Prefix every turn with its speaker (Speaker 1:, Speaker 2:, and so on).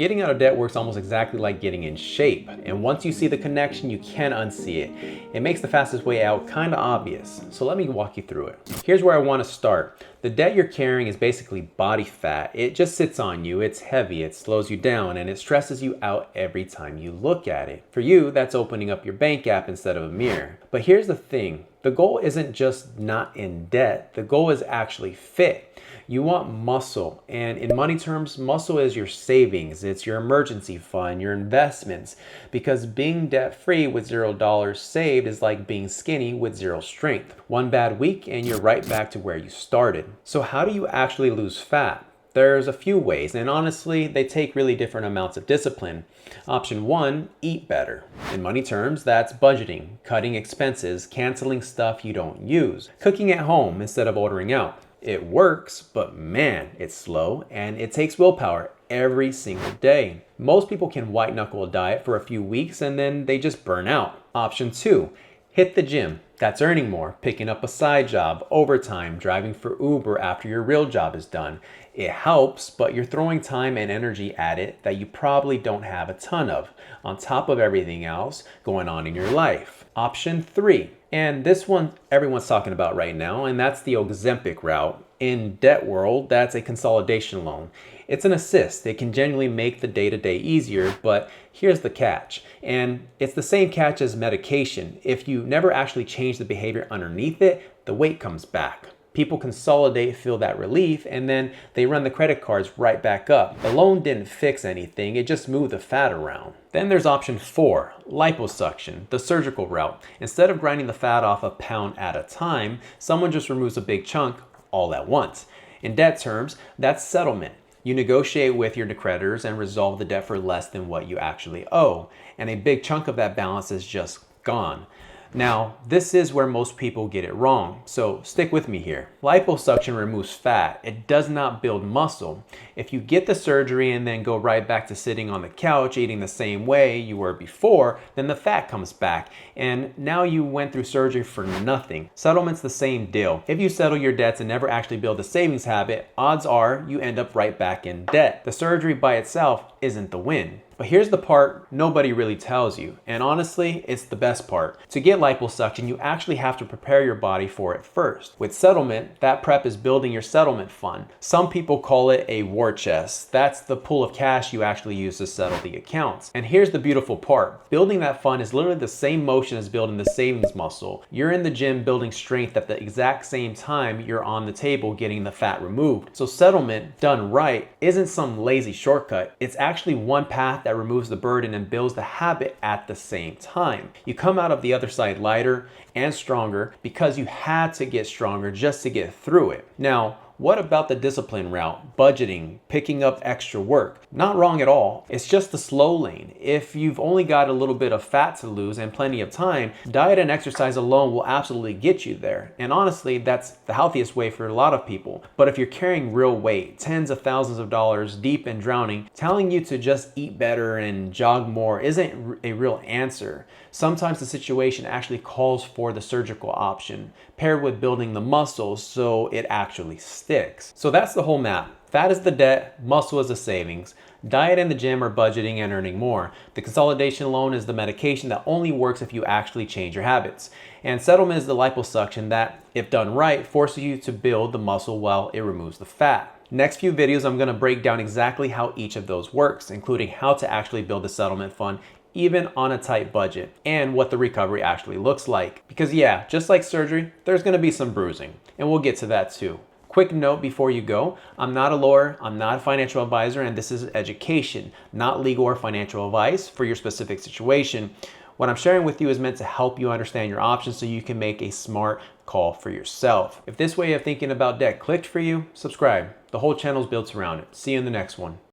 Speaker 1: Getting out of debt works almost exactly like getting in shape, and once you see the connection, you can't unsee it. It makes the fastest way out kind of obvious, so let me walk you through it. Here's where I want to start. The debt you're carrying is basically body fat. It just sits on you, it's heavy, it slows you down, and it stresses you out every time you look at it. For you, that's opening up your bank app instead of a mirror. But here's the thing, the goal isn't just not in debt, the goal is actually fit. You want muscle, and in money terms, muscle is your savings, it's your emergency fund, your investments, because being debt-free with $0 saved is like being skinny with zero strength. One bad week and you're right back to where you started. So how do you actually lose fat? There's a few ways, and honestly, they take really different amounts of discipline. Option 1, eat better. In money terms, that's budgeting, cutting expenses, canceling stuff you don't use, cooking at home instead of ordering out. It works, but man, it's slow and it takes willpower every single day. Most people can white knuckle a diet for a few weeks and then they just burn out. Option 2, hit the gym. That's earning more, picking up a side job, overtime, driving for Uber after your real job is done. It helps, but you're throwing time and energy at it that you probably don't have a ton of, on top of everything else going on in your life. Option 3, and this one everyone's talking about right now, and that's the Ozempic route. In debt world, that's a consolidation loan. It's an assist. It can genuinely make the day-to-day easier, but here's the catch. And it's the same catch as medication. If you never actually change the behavior underneath it, the weight comes back. People consolidate, feel that relief, and then they run the credit cards right back up. The loan didn't fix anything, it just moved the fat around. Then there's option 4, liposuction, the surgical route. Instead of grinding the fat off a pound at a time, someone just removes a big chunk all at once. In debt terms, that's settlement. You negotiate with your creditors and resolve the debt for less than what you actually owe, and a big chunk of that balance is just gone. Now, this is where most people get it wrong, so stick with me here. Liposuction removes fat. It does not build muscle. If you get the surgery and then go right back to sitting on the couch eating the same way you were before, then the fat comes back, and now you went through surgery for nothing. Settlement's the same deal. If you settle your debts and never actually build a savings habit, odds are you end up right back in debt. The surgery by itself isn't the win. But here's the part nobody really tells you, and honestly, it's the best part. To get liposuction, you actually have to prepare your body for it first. With settlement, that prep is building your settlement fund. Some people call it a war chest. That's the pool of cash you actually use to settle the accounts. And here's the beautiful part. Building that fund is literally the same motion as building the savings muscle. You're in the gym building strength at the exact same time you're on the table getting the fat removed. So settlement, done right, isn't some lazy shortcut. It's actually one path that removes the burden and builds the habit at the same time. You come out of the other side lighter and stronger because you had to get stronger just to get through it. Now, what about the discipline route, budgeting, picking up extra work? Not wrong at all. It's just the slow lane. If you've only got a little bit of fat to lose and plenty of time, diet and exercise alone will absolutely get you there. And honestly, that's the healthiest way for a lot of people. But if you're carrying real weight, tens of thousands of dollars deep and drowning, telling you to just eat better and jog more isn't a real answer. Sometimes the situation actually calls for the surgical option, paired with building the muscles so it actually sticks. So that's the whole map. Fat is the debt, muscle is the savings, diet and the gym are budgeting and earning more. The consolidation loan is the medication that only works if you actually change your habits. And settlement is the liposuction that, if done right, forces you to build the muscle while it removes the fat. Next few videos, I'm going to break down exactly how each of those works, including how to actually build a settlement fund even on a tight budget, and what the recovery actually looks like. Because yeah, just like surgery, there's going to be some bruising, and we'll get to that too. Quick note before you go, I'm not a lawyer, I'm not a financial advisor, and this is education, not legal or financial advice for your specific situation. What I'm sharing with you is meant to help you understand your options so you can make a smart call for yourself. If this way of thinking about debt clicked for you, subscribe. The whole channel is built around it. See you in the next one.